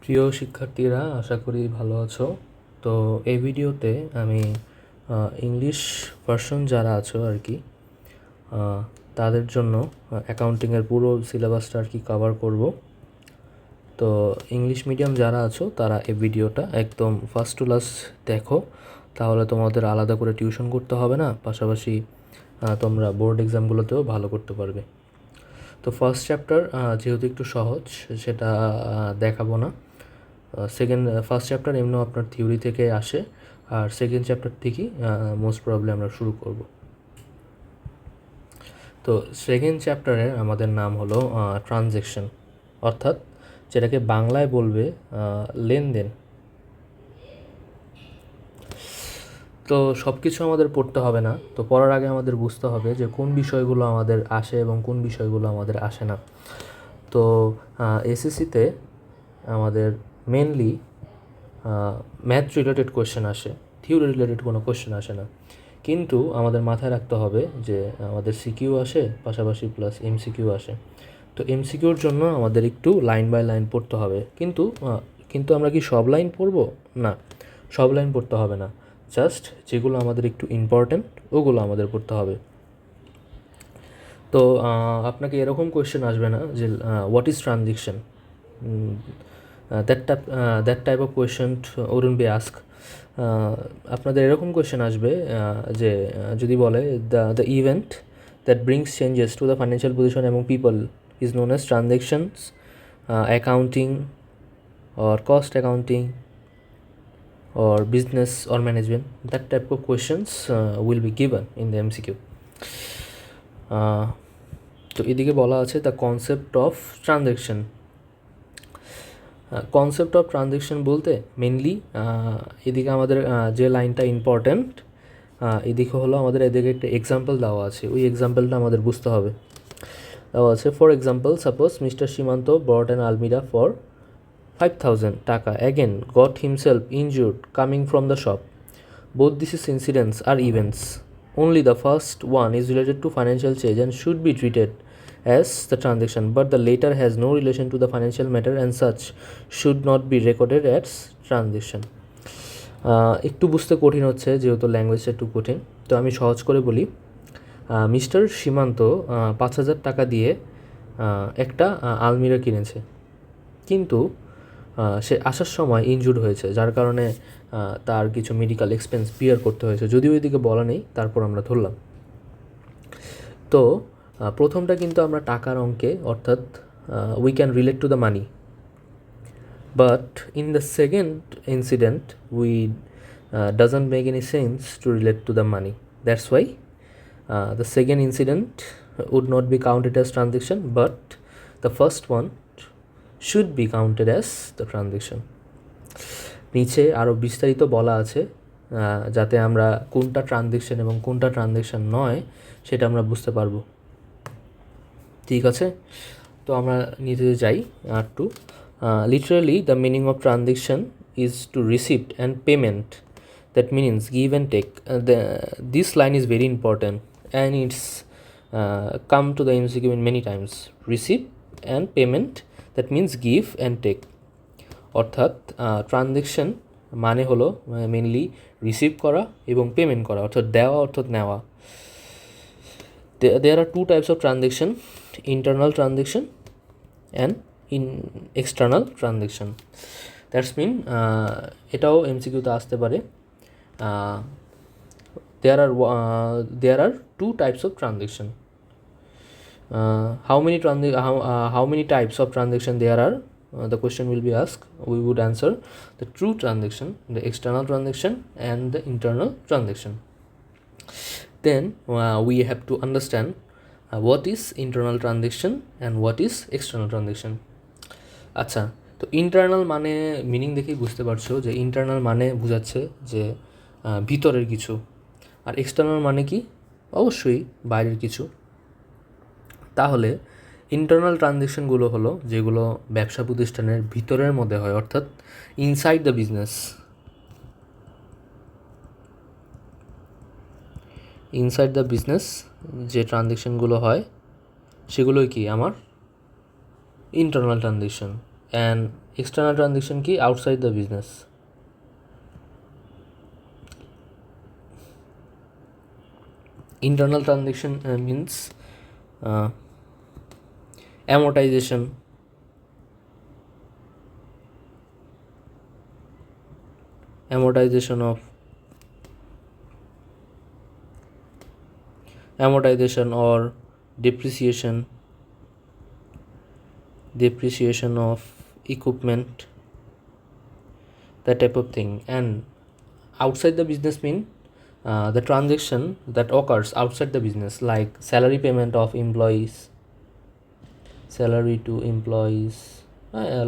প্রিয় শিক্ষার্থীরা, আশা করি ভালো আছো। তো এই ভিডিওতে আমি ইংলিশ ভার্সন যারা আছো আর কি তাদের জন্য অ্যাকাউন্টিংয়ের পুরো সিলেবাসটা আর কি কভার করব। তো ইংলিশ মিডিয়াম যারা আছো তারা এই ভিডিওটা একদম ফার্স্ট টু লাস্ট দেখো, তাহলে তোমাদের আলাদা করে টিউশন করতে হবে না, পাশাপাশি তোমরা বোর্ড এক্সামগুলোতেও ভালো করতে পারবে। তো ফার্স্ট চ্যাপ্টার যেহেতু একটু সহজ, সেটা দেখাবো না। ফার্স্ট চ্যাপ্টার এমনিও আপনার থিওরি থেকে আসে, আর সেকেন্ড চ্যাপ্টার থেকেই মোস্ট প্রবলি আমরা শুরু করব। তো সেকেন্ড চ্যাপ্টারে আমাদের নাম হলো ট্রানজ্যাকশন, অর্থাৎ যেটাকে বাংলায় বলবে লেনদেন। তো সব কিছু আমাদের পড়তে হবে না, তো পড়ার আগে আমাদের বুঝতে হবে যে কোন বিষয়গুলো আমাদের আসে এবং কোন বিষয়গুলো আমাদের আসে না। তো এসএসসিতে আমাদের মেনলি ম্যাথ রিলেটেড কোয়েশ্চেন আসে, থিওরি রিলেটেড কোনো কোয়েশ্চেন আসে না। কিন্তু আমাদের মাথায় রাখতে হবে যে আমাদের সিকিউ আসে, পাশাপাশি প্লাস এমসিকিউ আসে। তো এমসিকিউর জন্য আমাদের একটু লাইন বাই লাইন পড়তে হবে, কিন্তু আমরা কি সব লাইন পড়ব? না, সব লাইন পড়তে হবে না, জাস্ট যেগুলো আমাদের একটু ইম্পর্ট্যান্ট ওগুলো আমাদের পড়তে হবে। তো আপনাকে এরকম কোয়েশ্চেন আসবে না যে what is transaction, that type of question wouldn't be ask. আপনাদের এরকম কোয়েশ্চেন আসবে যে যদি বলে the event that brings changes to the financial position এবং people is known as transactions, accounting or cost accounting or business or management. That type of questions will be given in the MCQ. তো এদিকে বলা আছে the concept of transaction. Concept of transaction বলতে mainly এদিকে আমাদের যে লাইনটা important, এদিকে হলো আমাদের এদিকে একটা এক্সাম্পল দেওয়া আছে, ওই এক্সাম্পলটা আমাদের বুঝতে হবে। দেওয়া আছে, ফর এক্সাম্পল, সাপোজ মিস্টার সীমান্ত bought an আলমিরা ফর 5,000 টাকা, again got himself injured coming from the shop. Both these incidents are events. Only the first one is related to financial change and should be treated as the transaction, but the later has no relation to the financial matter and such should not be recorded as transaction. একটু বুঝতে কঠিন হচ্ছে যেহেতু ল্যাঙ্গুয়েজটা একটু কঠিন, তো আমি সহজ করে বলি। মিস্টার সীমান্ত 5,000 টাকা দিয়ে একটা আলমিরা কিনেছে, কিন্তু সে আসার সময় ইনজুর্ড হয়েছে, যার কারণে তার কিছু মেডিকেল এক্সপেন্স বিয়ার করতে হয়েছে, যদিও ওইদিকে বলা নেই, তারপর আমরা ধরলাম। তো প্রথমটা কিন্তু আমরা টাকার অঙ্কে, অর্থাৎ we can relate to the money, but in the second incident we doesn't make any sense to relate to the money, that's why the second incident would not be counted as transaction, but the first one should be counted as the transaction. নিচে আরও বিস্তারিত বলা আছে যাতে আমরা কোনটা transaction এবং কোনটা ট্রানজ্যাকশন নয় সেটা আমরা বুঝতে পারবো। ঠিক আছে, তো আমরা নিচে যাই আর টু। Literally the meaning of transaction is to receipt and payment, that means give and take. This line is very important and it's come to the MCQ in many times. Receipt and payment, that means give and take. অর্থাৎ transaction মানে হলো mainly receive করা এবং payment করা, অর্থাৎ দেওয়া অর্থাৎ নেওয়া। There are two types of transaction, internal transaction and external transaction. That's mean এটাও এমসিকিউতে আসতে পারে। There are two types of transaction. How many types of transaction there are? The question will be asked. We would answer the true transaction, the external transaction, and the internal transaction. Then we have to understand what is internal transaction and what is external transaction. আচ্ছা, তো internal মানে meaning দেখেই বুঝতে পারছো যে internal মানে বোঝাচ্ছে যে ভিতরের কিছু, আর এক্সটার্নাল মানে কি? অবশ্যই বাইরের কিছু। তাহলে ইন্টারনাল ট্রানজ্যাকশনগুলো হলো যেগুলো ব্যবসা প্রতিষ্ঠানের ভিতরের মধ্যে হয়, অর্থাৎ inside the business. Inside the business যে ট্রানজ্যাকশনগুলো হয় সেগুলোই কি আমার internal transaction. And external transaction কি outside the business. Internal transaction means amortization, or depreciation of equipment, that type of thing. And outside the business mean the transaction that occurs outside the business, like salary payment of employees, salary to employees,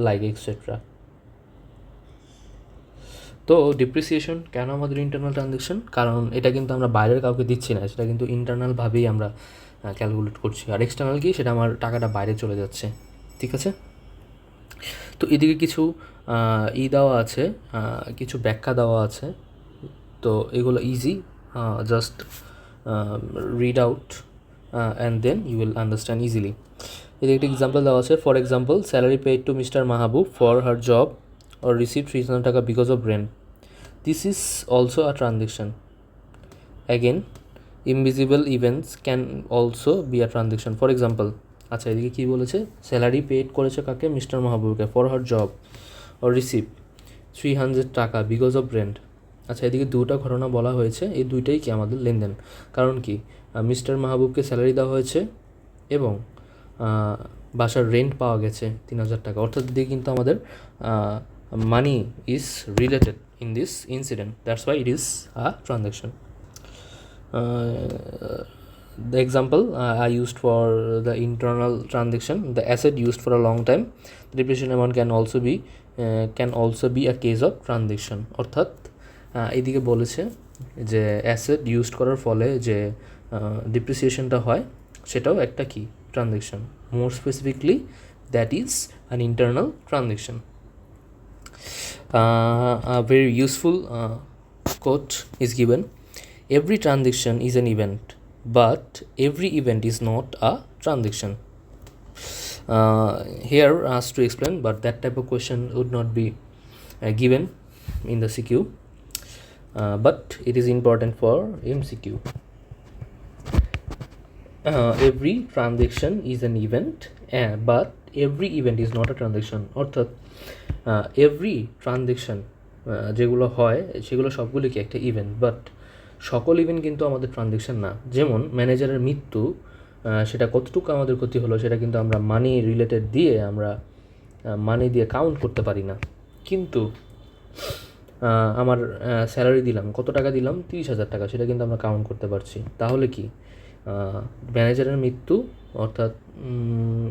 like etc. তো depreciation কেন আমাদের internal transaction? কারণ এটা কিন্তু আমরা বাইরের কাউকে দিচ্ছি না, সেটা কিন্তু ইন্টারনালভাবেই আমরা ক্যালকুলেট করছি। আর এক্সটার্নাল কি, সেটা আমার টাকাটা বাইরে চলে যাচ্ছে, ঠিক আছে? তো এদিকে কিছু দেওয়া আছে, কিছু ব্যাখ্যা দেওয়া আছে। তো এগুলো easy, just read out and then you will understand easily. এদিকে একটা এক্সাম্পল দেওয়া আছে। For example, salary paid to mister Mahbub for her job or received 3,000 টাকা because of rent. This is also a transaction. Again, invisible events can also be a transaction. For example, আচ্ছা এদিকে কী বলেছে, salary paid করেছে কাকে, mister মাহবুবকে, for her job or received 300 টাকা because of rent. আচ্ছা এদিকে দুটো ঘটনা বলা হয়েছে, এই দুইটাই কি আমাদের লেনদেন। কারণ কি, মিস্টার মাহবুবকে স্যালারি দেওয়া হয়েছে এবং বাসার রেন্ট পাওয়া গেছে 3,000 টাকা, অর্থাৎ দিকে কিন্তু আমাদের money is related in this incident. That's why it is a transaction. The example I used for the internal transaction, the asset used for a long time, the depreciation amount can also be a case of transaction. অর্থাৎ এদিকে বলেছে যে asset used করার ফলে যে ডিপ্রিসিয়েশনটা হয় সেটাও একটা কি transaction. More specifically that is an internal transaction. A very useful quote is given: every transaction is an event, but every event is not a transaction. Here asked to explain, but that type of question would not be given in the CQ, but it is important for MCQ. Every transaction is an event, but every event is not a transaction. অর্থাৎ every transaction যেগুলো হয় সেগুলো সবগুলি কি একটা event, but সকল event কিন্তু আমাদের ট্রানজেকশন না। যেমন ম্যানেজারের মৃত্যু, সেটা কতটুকু আমাদের ক্ষতি হলো সেটা কিন্তু আমরা মানি রিলেটেড দিয়ে আমরা মানি দিয়ে কাউন্ট করতে পারি না। কিন্তু আমার স্যালারি দিলাম, কত টাকা দিলাম, 30,000 টাকা, সেটা কিন্তু আমরা কাউন্ট করতে পারছি। তাহলে কি ম্যানেজারের মৃত্যু অর্থাৎ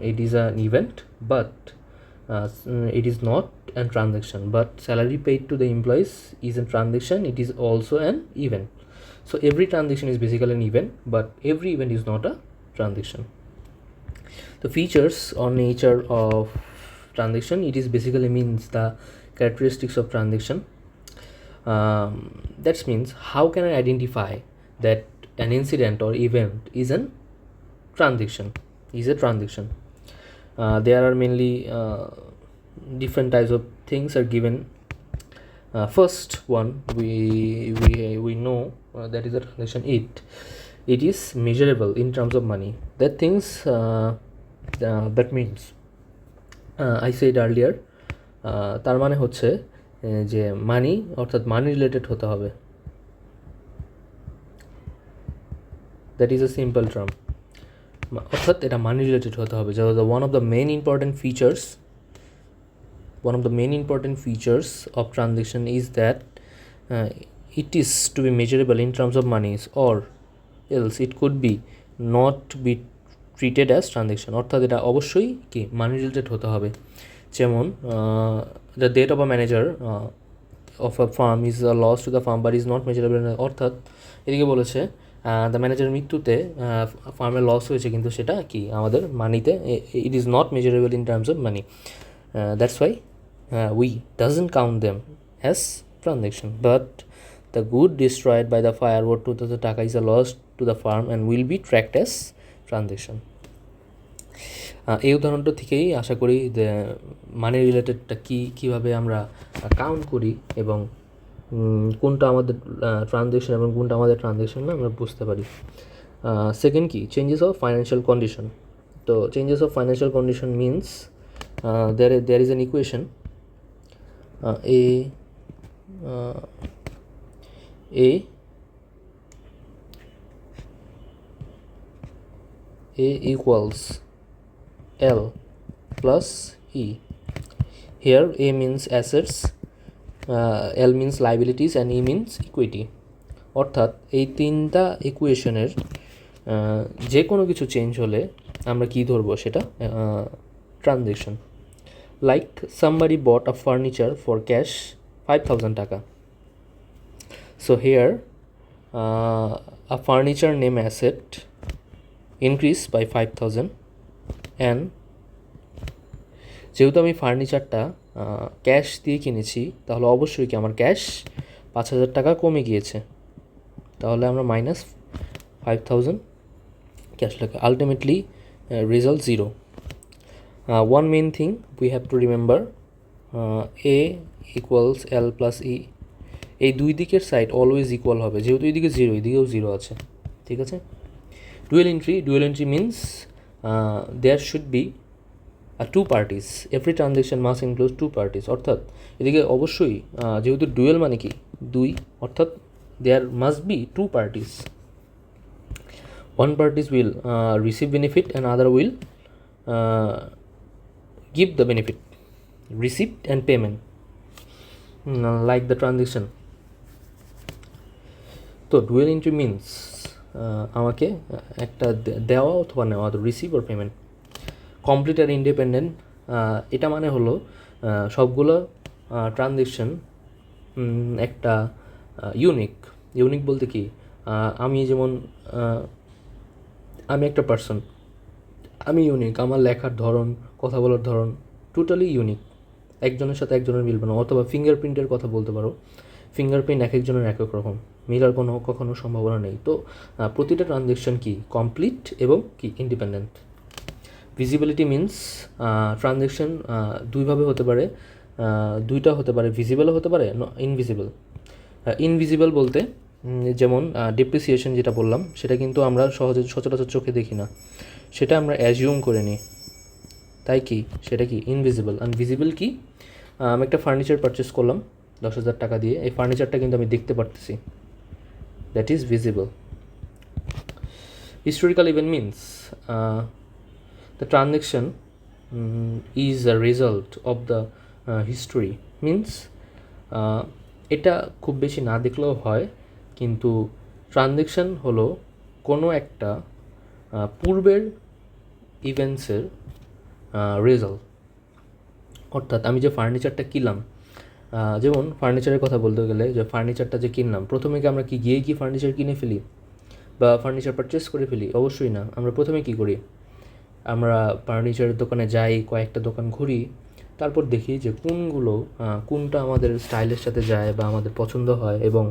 it is an event, but it is not a transaction. But salary paid to the employees is a transaction, it is also an event. So every transaction is basically an event, but every event is not a transaction. The features or nature of transaction, it is basically means the characteristics of transaction. That means how can I identify that an incident or event is a transaction. There are mainly different types of things are given. First one we know that is a transaction. It is measurable in terms of money. That things that means I said earlier, তার মানে হচ্ছে যে মানি অর্থাৎ মানি related হতে হবে। That is a simple term. অর্থাৎ এটা মানি related হতে হবে। one of the main important features of transaction is that it is to be measurable in terms of monies, or else it could be not be treated as transaction. অর্থাৎ এটা অবশ্যই কি মানি related হতে হবে। যেমন the debt of a manager of a firm is a loss to the firm but is not measurable. অর্থাৎ এদিকে বলেছে দ্য ম্যানেজারের মৃত্যুতে ফার্মের লস হয়েছে, কিন্তু সেটা কি আমাদের মানিতে it is not measurable in terms of money. That's why we doesn't count them as transaction. But the good destroyed by the fire worth 2,000 টাকা is a loss to the firm and will be tracked as transaction. এই উদাহরণটা থেকেই আশা করি যে মানি রিলেটেডটা কীভাবে আমরা count করি এবং কোনটা আমাদের ট্রানজ্যাকশন এবং কোনটা আমাদের ট্রানজ্যাকশন না আমরা বুঝতে পারি। সেকেন্ড কি, চেঞ্জেস অফ ফাইন্যান্সিয়াল কন্ডিশন। তো changes of financial condition means there is an equation A equals L plus E. Here A means assets, L means liabilities and E means equity. অর্থাৎ এই তিনটা ইকুয়েশনের যে কোনো কিছু চেঞ্জ হলে আমরা কি ধরবো, সেটা transaction. Like somebody bought a furniture for cash 5,000 টাকা. So here a furniture name asset increased by 5,000 and যেহেতু আমি ফার্নিচারটা ক্যাশ দিয়ে কিনেছি তাহলে অবশ্যই কি আমার ক্যাশ 5,000 টাকা কমে গিয়েছে, তাহলে আমরা মাইনাস 5,000 ক্যাশ লাগে, ultimately result 0. One main thing we have to remember, A equals L plus E. এই দুই দিকের সাইড অলওয়েজ ইকুয়াল হবে, যেহেতু এইদিকে 0 এইদিকেও 0 আছে, ঠিক আছে। Dual entry means there should be two parties. Every transaction must include two parties. অর্থাৎ এদিকে অবশ্যই যেহেতু ডুয়েল মানে কি দুই, অর্থাৎ there must be two parties. One parties will receive benefit and other will give the benefit, receipt and payment, like the transaction. তো dual entry means আমাকে একটা দেওয়া অথবা নেওয়া, রিসিভ অর পেমেন্ট। কমপ্লিট আর ইন্ডিপেন্ডেন্ট, এটা মানে হলো সবগুলো ট্রানজ্যাকশন একটা ইউনিক বলতে কি, আমি যেমন আমি একটা পার্সন, আমি ইউনিক, আমার লেখার ধরন, কথা বলার ধরন টোটালি ইউনিক, একজনের সাথে একজনের মিলবে না। অথবা ফিঙ্গারপ্রিন্টের কথা বলতে পারো, ফিঙ্গারপ্রিন্ট এক একজনের এক এক রকম, মিলার কখনো সম্ভাবনা নেই। তো প্রতিটা ট্রানজ্যাকশন কি কমপ্লিট এবং কি ইন্ডিপেন্ডেন্ট। ভিজিবিলিটি মিনস ট্রানজ্যাকশন দুইভাবে হতে পারে, দুইটা হতে পারে, ভিজিবলও হতে পারে, ইনভিজিবল বলতে যেমন ডেপ্রিসিয়েশন যেটা বললাম, সেটা কিন্তু আমরা সচরাচর চোখে দেখি না, সেটা আমরা অ্যাজিউম করে নিই, তাই কি সেটা কি ইনভিজিবল। আর ভিজিবল কি, আমি একটা ফার্নিচার পারচেস করলাম 10,000 টাকা দিয়ে, এই ফার্নিচারটা কিন্তু আমি দেখতে পারতেছি, that is visible. Historical event means the transaction is a result of the history, means এটা খুব বেশি না দেখলেও হয়, কিন্তু ট্রানজ্যাকশন হলো কোনো একটা পূর্বের ইভেন্টসের রেজাল্ট। অর্থাৎ আমি যে ফার্নিচারটা কিনলাম, যেমন ফার্নিচারের কথা বলতে গেলে, যে ফার্নিচারটা যে কিনলাম, প্রথমে কি আমরা গিয়ে কি ফার্নিচার কিনে ফেলি বা ফার্নিচার পারচেস করে ফেলি? অবশ্যই না। আমরা প্রথমে কী করি, আমরা ফার্নিচারের দোকানে যাই, কয়েকটা দোকান ঘুরি, তারপর দেখি যে কোনটা আমাদের স্টাইলের সাথে যায় বা আমাদের পছন্দ হয় এবং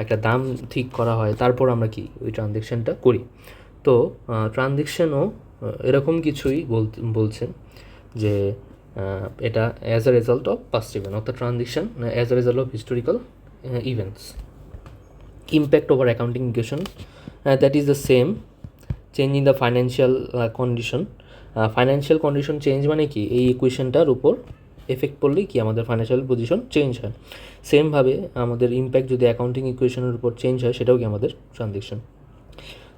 একটা দাম ঠিক করা হয়, তারপর আমরা কি ওই ট্রানজ্যাকশানটা করি। তো ট্রানজ্যাকশানও এরকম কিছুই বলছেন যে এটা as a result of past event, অর্থাৎ transaction as a result of historical events. Impact over accounting equation, that is the same change in the financial condition. Financial condition change মানে কি, এই ইকুয়েশনটার উপর এফেক্ট পড়লেই কি আমাদের ফাইন্যান্সিয়াল পজিশন চেঞ্জ হয়। সেমভাবে আমাদের ইম্প্যাক্ট যদি অ্যাকাউন্টিং ইকুয়েশনের উপর চেঞ্জ হয়, সেটাও কি আমাদের ট্রানজ্যাকশন।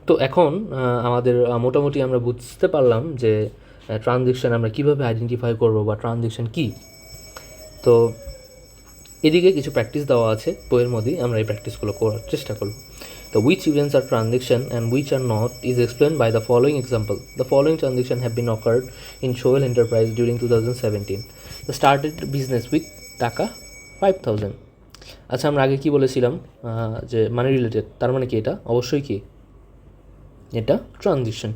তো এখন আমাদের মোটামুটি আমরা বুঝতে পারলাম যে ট্রানজ্যাকশন আমরা কীভাবে আইডেন্টিফাই করবো বা ট্রানজ্যাকশন কী। তো এদিকে কিছু প্র্যাকটিস দেওয়া আছে বইয়ের মধ্যেই, আমরা এই প্র্যাকটিসগুলো করার চেষ্টা করব। The which events are transaction and which are not is explained by the following example. The following transaction have been occurred in Shoal Enterprise during 2017. They started business with টাকা 5,000. আচ্ছা, আমরা আগে কি বলেছিলাম যে মানি রিলেটেড, তার মানে কি এটা অবশ্যই কি এটা ট্রানজিশন।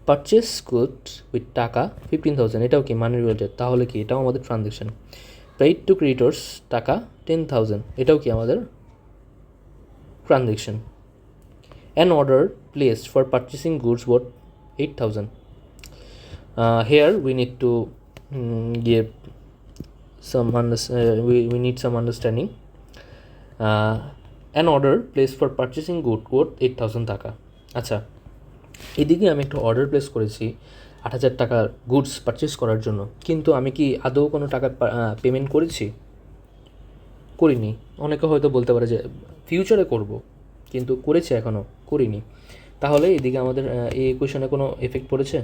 পারচেস গুড উইথ টাকা 15,000, এটাও কি মানি রিলেটেড, তাহলে কি এটাও আমাদের ট্রানজেকশন। পেইড টু ক্রেডিটর্স টাকা 10,000, এটাও কি আমাদের transaction. An order placed for purchasing goods worth 8,000, Here we need to give we need some understanding. An order placed for purchasing good worth 8,000 টাকা। আচ্ছা, এদিকে আমি একটা অর্ডার প্লেস করেছি 8,000 টাকার গুডস পারচেস করার জন্য, কিন্তু আমি কি আদৌ কোনো টাকা পেমেন্ট করেছি? করিনি। অনেকে হয়তো বলতে পারে যে ফিউচারে করব, কিন্তু করেছে এখনও করিনি। তাহলে এদিকে আমাদের এই ইকুয়েশনে কোনো এফেক্ট পড়েছে?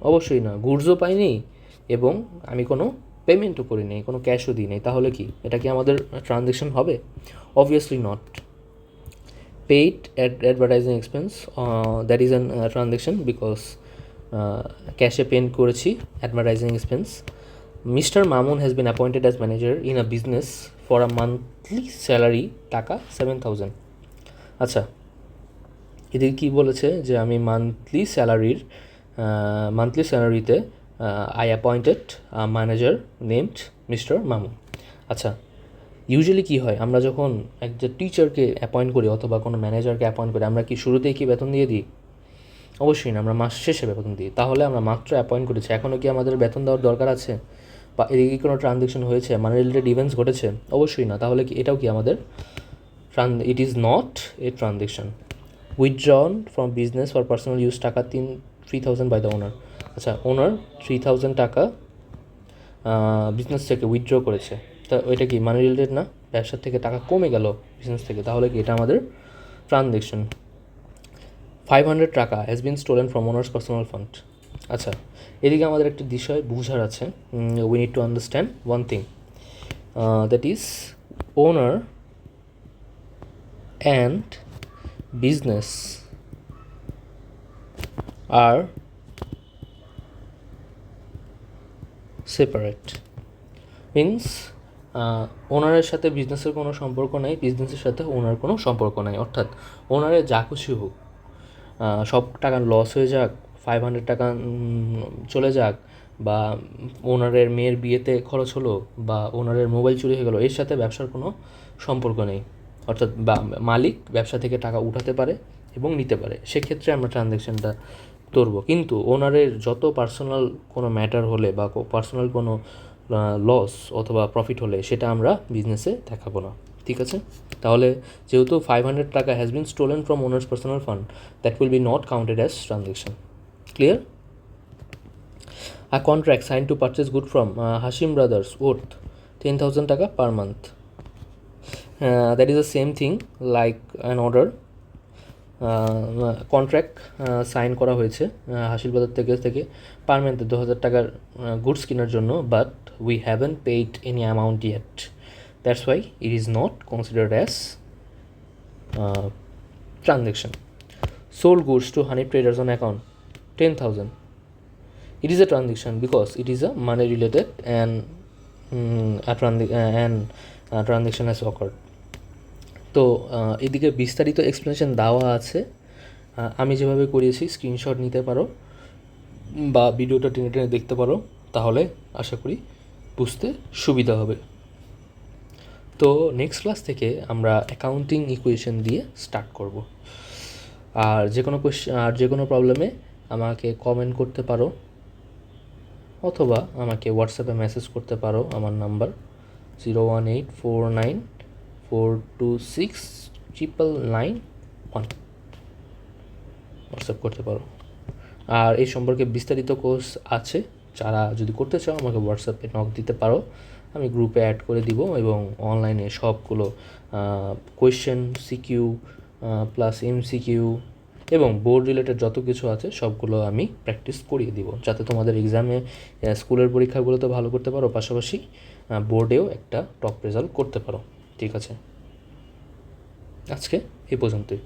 অবশ্যই না। গুডসও পাইনি এবং আমি কোনো পেমেন্টও করিনি, কোনো ক্যাশও দিইনি। তাহলে কি এটা কি আমাদের ট্রানজ্যাকশন হবে? Obviously not. Paid advertising expense, that is an transaction because ক্যাশে পেমেন্ট করেছি advertising expense. Mister Mamun has been appointed as manager in a business for a monthly salary taka 7,000। আচ্ছা, এদিকে কী বলেছে যে আমি মান্থলি স্যালারিতে I appointed manager named mister Mamun. আচ্ছা, ইউজুয়ালি কী হয়, আমরা যখন একটা টিচারকে অ্যাপয়েন্ট করি অথবা কোনো ম্যানেজারকে অ্যাপয়েন্ট করি, আমরা কি শুরুতেই কি বেতন দিয়ে দিই? অবশ্যই না, আমরা মাস শেষে বেতন দিই। তাহলে আমরা মাত্র অ্যাপয়েন্ট করেছি, এখনও কি আমাদের বেতন দেওয়ার দরকার আছে? বা এদিকে কোনো ট্রানজ্যাকশন হয়েছে, মানে রিলেটেড ইভেন্টস ঘটেছে? অবশ্যই না। তাহলে কি এটাও কি আমাদের it is not a transaction. Withdrawn from business for personal use টাকা 3,000 বাই দ্য ওনার। আচ্ছা, ওনার 3,000 টাকা বিজনেস থেকে উইথড্র করেছে, তা ওইটা কি মানি রিলেটেড না? ব্যবসার থেকে টাকা কমে গেল বিজনেস থেকে, তাহলে কি এটা আমাদের ট্রানজ্যাকশন। 500 টাকা has been stolen from owner's personal fund. আচ্ছা, এদিকে আমাদের একটা বিষয় বুঝার আছে। We need to understand one thing, that is owner and business are separate. Means ওনারের সাথে বিজনেসের কোনো সম্পর্ক নেই, বিজনেসের সাথে ওনার কোনো সম্পর্ক নেই। অর্থাৎ ওনারের যা খুশি হোক, সব টাকা লস হয়ে যাক, 500 টাকা চলে যাক, বা ওনারের মেয়ের বিয়েতে খরচ হলো, বা ওনারের মোবাইল চুরি হয়ে গেলো, এর সাথে ব্যবসার কোনো সম্পর্ক নেই। অর্থাৎ মালিক ব্যবসা থেকে টাকা উঠাতে পারে এবং নিতে পারে, সেক্ষেত্রে আমরা ট্রানজ্যাকশানটা ধরবো। কিন্তু ওনারের যত পার্সোনাল কোনো ম্যাটার হলে বা পার্সোনাল কোনো লস অথবা প্রফিট হলে সেটা আমরা বিজনেসে দেখাবো না, ঠিক আছে? তাহলে যেহেতু 500 টাকা has been stolen from owner's personal fund, that will be not counted as transaction. Clear? A contract sign to purchase good from Hashim brothers worth 10,000 টাকা per month, that is the same thing like an order. Contract sign করা হয়েছে হাসিল বাজার থেকে পার মান্থে 2,000 টাকার goods কেনার জন্য, but we haven't paid any amount yet, that's why it is not considered as transaction. Sold goods to honey traders on account 10,000, it is a transaction because it is a money related and transaction has occurred. তো এদিকে বিস্তারিত explanation দেওয়া আছে, আমি যেভাবে করিয়েছি screenshot নিতে পারো বা ভিডিওটা টেনে টেনে দেখতে পারো, তাহলে আশা করি বুঝতে সুবিধা হবে। তো নেক্সট ক্লাস থেকে আমরা অ্যাকাউন্টিং ইকুয়েশন দিয়ে স্টার্ট করব। আর যে কোনো প্রবলেমে আমাকে কমেন্ট করতে পারো অথবা আমাকে হোয়াটসঅ্যাপে মেসেজ করতে পারো। আমার নাম্বার 01849426991, হোয়াটসঅ্যাপ করতে পারো। আর এই সম্পর্কে বিস্তারিত কোর্স আছে, যারা যদি করতে চাও আমাকে হোয়াটসঅ্যাপে নক দিতে পারো, আমি গ্রুপে অ্যাড করে দিব এবং অনলাইনে সবগুলো কোয়েশ্চেন সিকিউ প্লাস এমসিকিউ এবং বোর্ড রিলেটেড যত কিছু আছে সবগুলো আমি প্র্যাকটিস করিয়ে দিব, যাতে তোমাদের এক্সামে স্কুলের পরীক্ষাগুলোতে ভালো করতে পারো, পাশাপাশি বোর্ডেও একটা টপ রেজাল্ট করতে পারো। ঠিক আছে, আজকে এই পর্যন্তই।